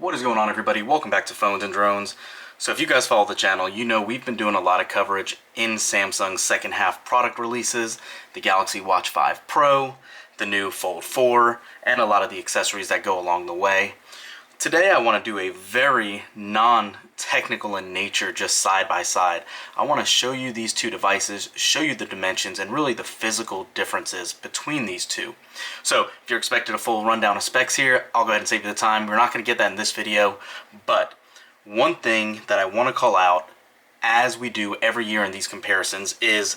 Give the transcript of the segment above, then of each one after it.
What is going on, everybody? Welcome back to Phones and Drones. So if you guys follow the channel, you know we've been doing a lot of coverage in Samsung's second half product releases, the Galaxy Watch 5 Pro, the new Fold 4, and a lot of the accessories that go along the way. Today I want to do a very non-technical in nature, just side by side. I want to show you these two devices, show you the dimensions, and really the physical differences between these two. So if you're expecting a full rundown of specs here, I'll go ahead and save you the time. We're not going to get that in this video, but one thing that I want to call out, as we do every year in these comparisons, is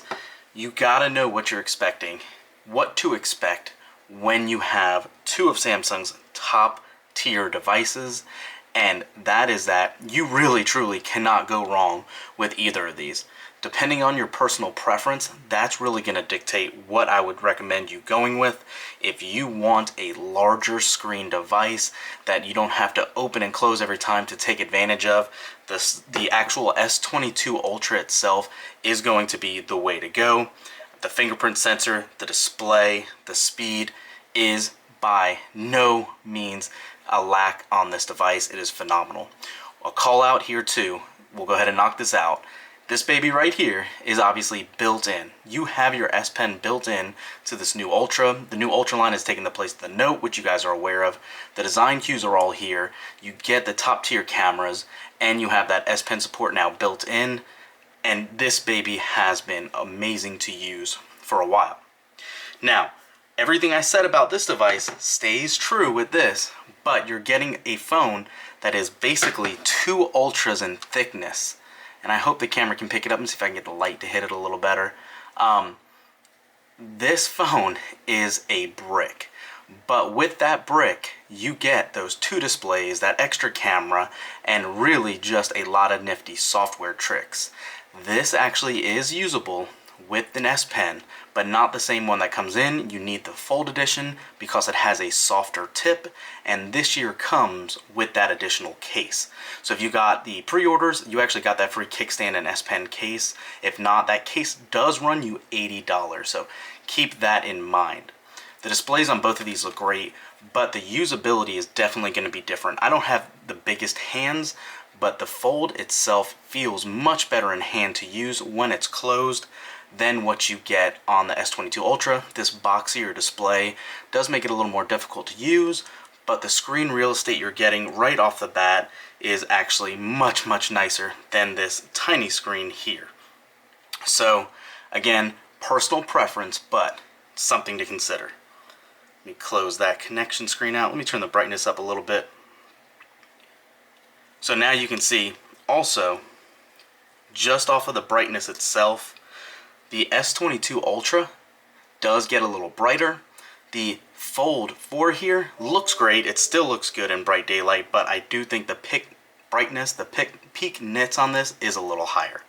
you gotta know what you're expecting, what to expect when you have two of Samsung's top tier devices, and that is that you really truly cannot go wrong with either of these. Depending on your personal preference, that's really going to dictate what I would recommend you going with. If you want a larger screen device that you don't have to open and close every time to take advantage of, the actual S22 Ultra itself is going to be the way to go. The fingerprint sensor, the display, the speed is by no means a lack on this device. It is phenomenal. A call out here too, we'll go ahead and knock this out. This baby right here is obviously built in. You have your S Pen built in to this new Ultra. The new Ultra line is taking the place of the Note, which you guys are aware of. The design cues are all here. You get the top tier cameras, and you have that S Pen support now built in. And this baby has been amazing to use for a while. Now, everything I said about this device stays true with this, but you're getting a phone that is basically two Ultras in thickness. And I hope the camera can pick it up and see if I can get the light to hit it a little better. This phone is a brick. But with that brick, you get those two displays, that extra camera, and really just a lot of nifty software tricks. This actually is usable with an S Pen, but not the same one that comes in. You need the Fold edition because it has a softer tip, and this year comes with that additional case. So if you got the pre-orders, you actually got that free kickstand and S Pen case. If not, that case does run you $80, so keep that in mind. The displays on both of these look great, but the usability is definitely going to be different. I don't have the biggest hands, but the Fold itself feels much better in hand to use when it's closed than what you get on the S22 Ultra. This boxier display does make it a little more difficult to use, but the screen real estate you're getting right off the bat is actually much nicer than this tiny screen here. So again, personal preference, but something to consider. Let me close that connection screen out. Let me turn the brightness up a little bit. So now you can see also, just off of the brightness itself, the S22 Ultra does get a little brighter. The Fold 4 here looks great. It still looks good in bright daylight, but I do think the peak brightness, the peak nits on this is a little higher,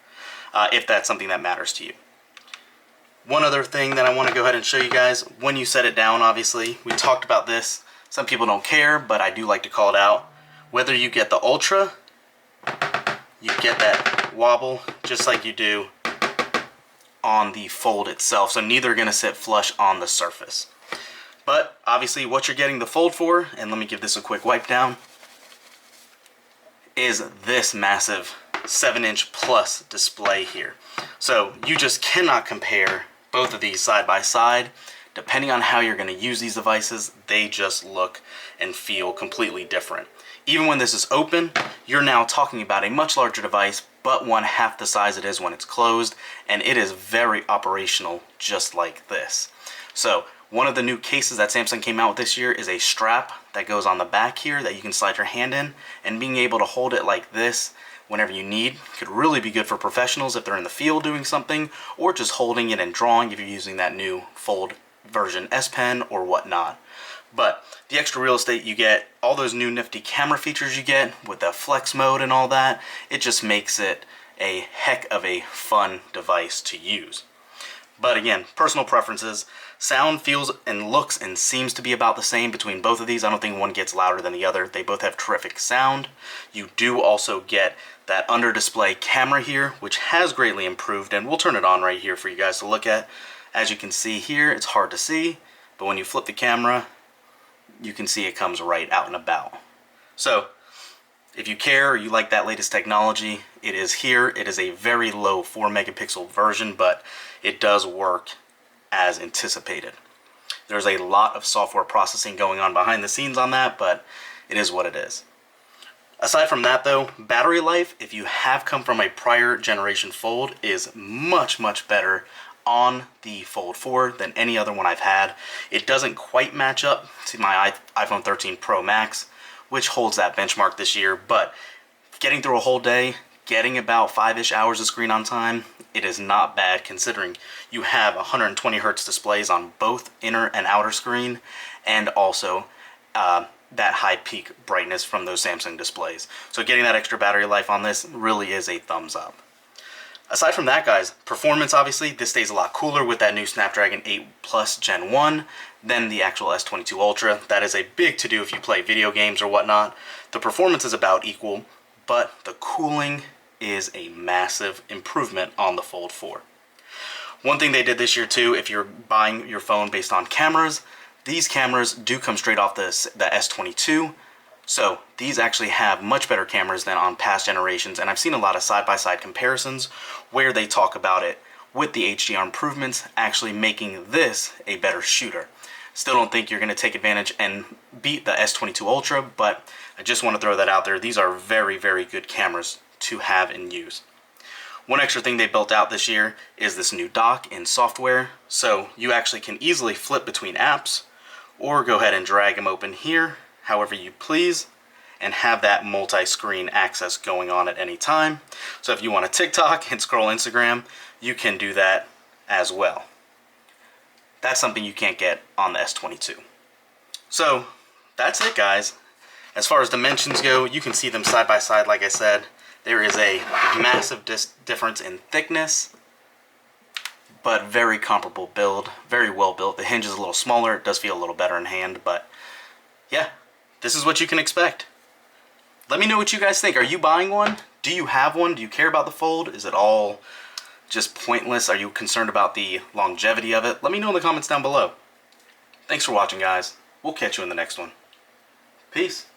if that's something that matters to you. One other thing that I want to go ahead and show you guys, when you set it down, obviously, we talked about this. Some people don't care, but I do like to call it out. Whether you get the Ultra, you get that wobble just like you do on the Fold itself, so neither are going to sit flush on the surface. But obviously what you're getting the Fold for, and let me give this a quick wipe down, is this massive 7-inch plus display here. So you just cannot compare both of these side by side. Depending on how you're going to use these devices, they just look and feel completely different. Even when this is open, you're now talking about a much larger device, but one half the size it is when it's closed, and it is very operational just like this. So one of the new cases that Samsung came out with this year is a strap that goes on the back here that you can slide your hand in, and being able to hold it like this whenever you need could really be good for professionals if they're in the field doing something, or just holding it and drawing if you're using that new Fold version S Pen or whatnot. But the extra real estate you get, all those new nifty camera features you get with the flex mode and all that, it just makes it a heck of a fun device to use. But again, personal preferences. Sound feels and looks and seems to be about the same between both of these. I don't think one gets louder than the other. They both have terrific sound. You do also get that under display camera here, which has greatly improved, and we'll turn it on right here for you guys to look at. As you can see here, it's hard to see, but when you flip the camera, you can see it comes right out and about. So If you care or you like that latest technology, it is here. It is a very low 4 megapixel version, but it does work as anticipated. There's a lot of software processing going on behind the scenes on that, but it is what it is. Aside from that though, battery life, if you have come from a prior generation Fold, is much, much better on the Fold 4 than any other one I've had. It doesn't quite match up to my iPhone 13 Pro Max, which holds that benchmark this year, but getting through a whole day, getting about 5-ish hours of screen on time, it is not bad considering you have 120 Hz displays on both inner and outer screen, and also that high peak brightness from those Samsung displays. So getting that extra battery life on this really is a thumbs up. Aside from that, guys, performance, obviously, this stays a lot cooler with that new Snapdragon 8 Plus Gen 1 than the actual S22 Ultra. That is a big to-do if you play video games or whatnot. The performance is about equal, but the cooling is a massive improvement on the Fold 4. One thing they did this year too, if you're buying your phone based on cameras, these cameras do come straight off the S22, so these actually have much better cameras than on past generations, and I've seen a lot of side-by-side comparisons where they talk about it with the HDR improvements actually making this a better shooter. Still don't think you're going to take advantage and beat the S22 Ultra, but I just want to throw that out there. These are very, very good cameras to have and use. One extra thing they built out this year is this new dock in software, so you actually can easily flip between apps or go ahead and drag them open here however you please and have that multi-screen access going on at any time. So if you want to TikTok and scroll Instagram, you can do that as well. That's something you can't get on the S22. So that's it, guys. As far as dimensions go, you can see them side by side. Like I said, there is a massive difference in thickness, but very comparable build, very well built. The hinge is a little smaller, it does feel a little better in hand, but yeah, this is what you can expect. Let me know what you guys think. Are you buying one? Do you have one? Do you care about the Fold? Is it all just pointless? Are you concerned about the longevity of it? Let me know in the comments down below. Thanks for watching, guys. We'll catch you in the next one. Peace.